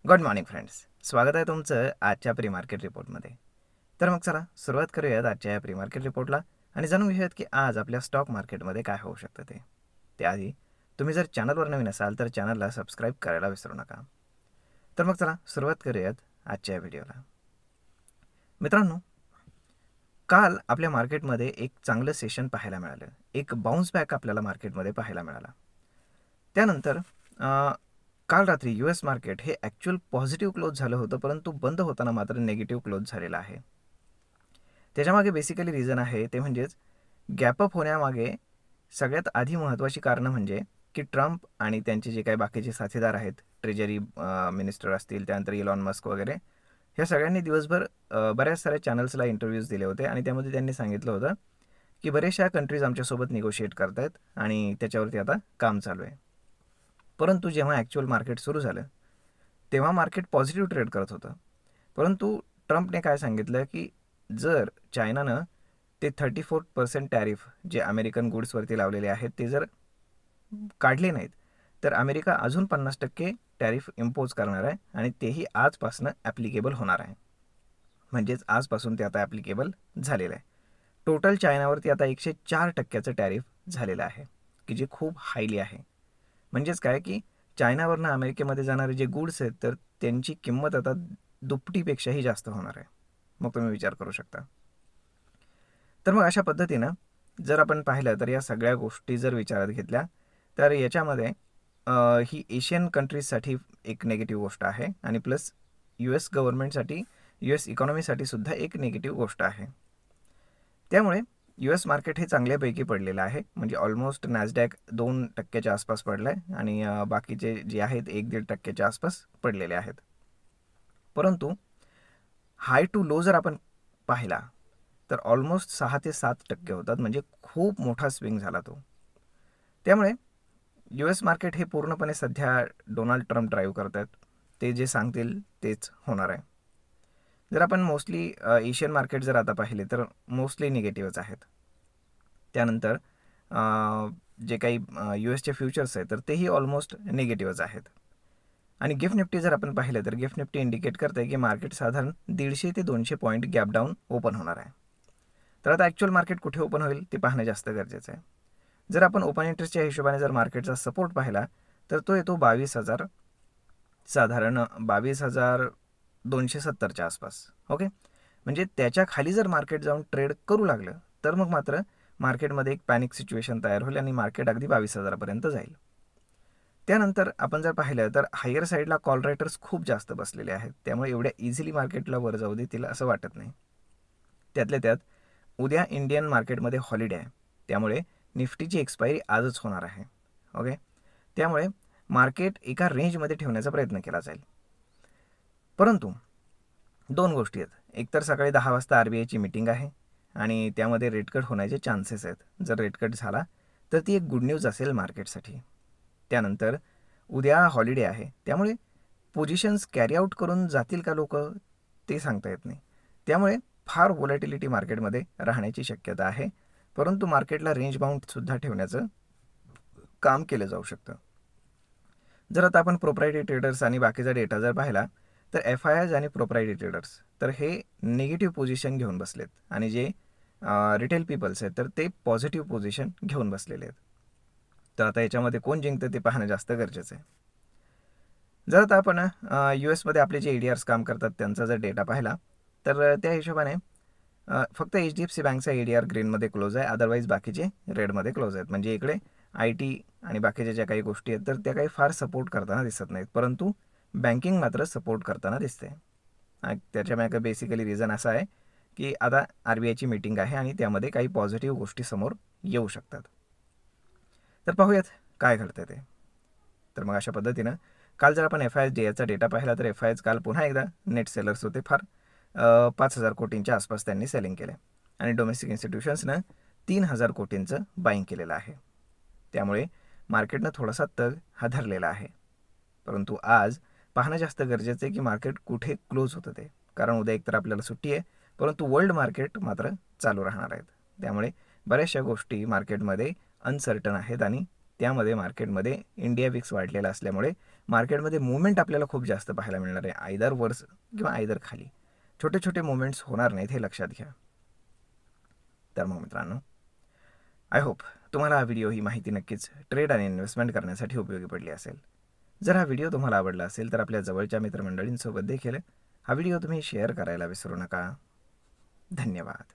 Good morning friends, स्वागत आहे तुमचं आजच्या प्री मार्केट रिपोर्टमध्ये. तर मग चला सुरुवात करूयात आजच्या या प्री मार्केट रिपोर्टला आणि जाणून घेऊयात की आज आपल्या स्टॉक मार्केटमध्ये काय होऊ शकतं ते. त्याआधी तुम्ही जर चॅनलवर नवीन असाल तर चॅनलला सबस्क्राईब करायला विसरू नका. तर मग चला सुरुवात करूयात आजच्या या व्हिडिओला. मित्रांनो, काल आपल्या मार्केटमध्ये एक चांगलं सेशन पाहायला मिळालं. एक बाउन्स बॅक आपल्याला मार्केटमध्ये पाहायला मिळाला. त्यानंतर काल रात्री US मार्केट हे ॲक्च्युअल पॉझिटिव्ह क्लोज झालं होतं, परंतु बंद होताना मात्र नेगेटिव्ह क्लोज झालेलं आहे. त्याच्यामागे बेसिकली रिझन आहे ते म्हणजेच गॅपअप होण्यामागे सगळ्यात आधी महत्त्वाची कारणं म्हणजे की ट्रम्प आणि त्यांचे जे काही बाकीचे साथीदार आहेत, ट्रेजरी मिनिस्टर असतील, त्यानंतर इलॉन मस्क वगैरे, ह्या सगळ्यांनी दिवसभर बऱ्याच साऱ्या चॅनल्सला इंटरव्ह्यूज दिले होते आणि त्यामध्ये त्यांनी सांगितलं होतं की बरेचशा कंट्रीज आमच्यासोबत निगोशिएट करत आहेत आणि त्याच्यावरती आता काम चालू आहे. परंतु जेव्हा ॲक्च्युअल मार्केट सुरू झालं तेव्हा मार्केट पॉझिटिव्ह ट्रेड करत होतं. परंतु ट्रम्पने काय सांगितलं की जर चायनानं ते 34% टॅरिफ जे अमेरिकन गुड्सवरती लावलेले आहेत ते जर काढले नाहीत तर अमेरिका अजून 50% टॅरिफ इम्पोज करणार आहे आणि तेही आजपासून ॲप्लिकेबल होणार आहे. म्हणजेच आजपासून ते आता ॲप्लिकेबल झालेलं आहे. टोटल चायनावरती आता 104% टॅरिफ झालेलं आहे की जे खूप हायली आहे. म्हणजेच काय की चायनावरनं अमेरिकेमध्ये जाणारे जे गुड्स आहेत तर त्यांची किंमत आता दुपटीपेक्षाही जास्त होणार आहे. मग तुम्ही विचार करू शकता. तर मग अशा पद्धतीनं जर आपण पाहिलं तर या सगळ्या गोष्टी जर विचारात घेतल्या तर याच्यामध्ये ही एशियन कंट्रीजसाठी एक नेगेटिव्ह गोष्ट आहे आणि प्लस US गव्हर्नमेंटसाठी, US इकॉनॉमीसाठी सुद्धा एक नेगेटिव्ह गोष्ट आहे. त्यामुळे US मार्केट हे चांगल्यापैकी पडलेलं आहे. म्हणजे ऑलमोस्ट नॅसडॅक 2% आसपास पडलं आहे आणि बाकीचे जे आहेत 1-1.5% आसपास पडलेले आहेत. परंतु हाय टू लो जर आपण पाहिला तर ऑलमोस्ट 6 ते 7% होतात. म्हणजे खूप मोठा स्विंग झाला तो. त्यामुळे US मार्केट हे पूर्णपणे सध्या डोनाल्ड ट्रम्प ड्राईव्ह करत आहेत. ते जे सांगतील तेच होणार आहे. जर आपण मोस्टली एशियन मार्केट जर आता पाहिले तर मोस्टली निगेटिव्हच आहेत. त्यानंतर जे काही USचे फ्युचर्स आहेत तर तेही ऑलमोस्ट निगेटिव्हच आहेत. आणि गिफ्ट निफ्टी जर आपण पाहिलं तर गिफ्ट निफ्टी इंडिकेट करते की मार्केट साधारण 150 ते 200 पॉईंट गॅप डाऊन ओपन होणार आहे. तर आता ॲक्च्युअल मार्केट कुठे ओपन होईल ते पाहणं जास्त गरजेचं आहे. जर आपण ओपन इंटरेस्टच्या हिशोबाने जर मार्केटचा सपोर्ट पाहिला तर तो येतो 22,000, साधारण 22,270च्या आसपास. ओके, म्हणजे त्याच्या खाली जर मार्केट जाऊन ट्रेड करू लागलं तर मग मात्र मार्केटमध्ये एक पॅनिक सिच्युएशन तयार होईल आणि मार्केट अगदी 22,000पर्यंत जाईल. त्यानंतर आपण जर पाहिलं तर हायर साईडला कॉल रायटर्स खूप जास्त बसलेले आहेत. त्यामुळे एवढ्या इझिली मार्केटला वर जाऊ देतील असं वाटत नाही. त्यातल्या त्यात उद्या इंडियन मार्केटमध्ये हॉलिडे आहे. त्यामुळे निफ्टीची एक्सपायरी आजच होणार आहे. ओके, त्यामुळे मार्केट एका रेंजमध्ये ठेवण्याचा प्रयत्न केला जाईल. परंतु दोन गोष्टी आहेत. एकतर सकाळी 10 वाजता RBIची मीटिंग आहे आणि त्यामध्ये रेट कट होण्याचे चान्सेस आहेत. जर रेट कट झाला तर ती एक गुड न्यूज असेल मार्केटसाठी. त्यानंतर उद्या हॉलिडे आहे. त्यामुळे पोझिशन्स कॅरी आऊट करून जातील का लोक ते सांगता येत नाही. त्यामुळे फार व्होलॅटिलिटी मार्केटमध्ये राहण्याची शक्यता आहे. परंतु मार्केटला रेंज बाउंडसुद्धा ठेवण्याचं काम केलं जाऊ शकतं. जर आता आपण प्रोप्रायटरी ट्रेडर्स आणि बाकीचा डेटा जर पाहिला तर FIIs आणि प्रोप्रायटरी ट्रेडर्स तर हे निगेटिव्ह पोझिशन घेऊन बसलेत आणि जे रिटेल पीपल्स आहेत तर ते पॉझिटिव्ह पोझिशन घेऊन बसलेले आहेत. तर आता याच्यामध्ये कोण जिंकतं ते पाहणं जास्त गरजेचं आहे. जर आता आपण US आपले जे ADRs काम करतात त्यांचा जर डेटा पाहिला तर त्या हिशोबाने फक्त HDFC बँकचा ADR ग्रीनमध्ये क्लोज आहे. अदरवाईज बाकीचे रेडमध्ये क्लोज आहेत. म्हणजे इकडे IT आणि बाकीच्या ज्या काही गोष्टी आहेत तर त्या काही फार सपोर्ट करताना दिसत नाहीत. परंतु बँकिंग मात्र सपोर्ट करताना दिसते. त्याच्यामागे बेसिकली रिझन असा आहे की आता RBIची मीटिंग आहे आणि त्यामध्ये काही पॉझिटिव्ह गोष्टी समोर येऊ शकतात. तर पाहूयात काय घडतं ते. तर मग अशा पद्धतीनं काल जर आपण FIIs DAचा डेटा पाहिला तर FIIs काल पुन्हा एकदा नेट सेलर्स होते. फार 5,000 कोटींच्या आसपास त्यांनी सेलिंग केलं आणि डोमेस्टिक इन्स्टिट्यूशन्सनं 3,000 कोटींचं बाईंग केलेलं आहे. त्यामुळे मार्केटनं थोडासा तग हादरलेला आहे. परंतु आज पाहणं जास्त गरजेचं आहे की मार्केट कुठे क्लोज होतं ते. कारण उद्या एकतर आपल्याला सुट्टी आहे, परंतु वर्ल्ड मार्केट मात्र चालू राहणार आहेत. त्यामुळे बऱ्याचशा गोष्टी मार्केटमध्ये अनसर्टन आहेत आणि त्यामध्ये मार्केटमध्ये इंडिया विक्स वाढलेला असल्यामुळे मार्केटमध्ये मुवमेंट आपल्याला खूप जास्त पाहायला मिळणार आहे, आयदर वरच किंवा आयदर खाली. छोटे छोटे मुवमेंट्स होणार नाहीत, हे लक्षात घ्या. तर मग मित्रांनो, आय होप तुम्हाला हा व्हिडिओ, ही माहिती नक्कीच ट्रेड आणि इन्व्हेस्टमेंट करण्यासाठी उपयोगी पडली असेल. जर हा व्हिडिओ तुम्हाला आवडला असेल तर आपल्या जवळच्या मित्रमंडळींसोबत देखील हा व्हिडिओ तुम्ही शेअर करायला विसरू नका. धन्यवाद.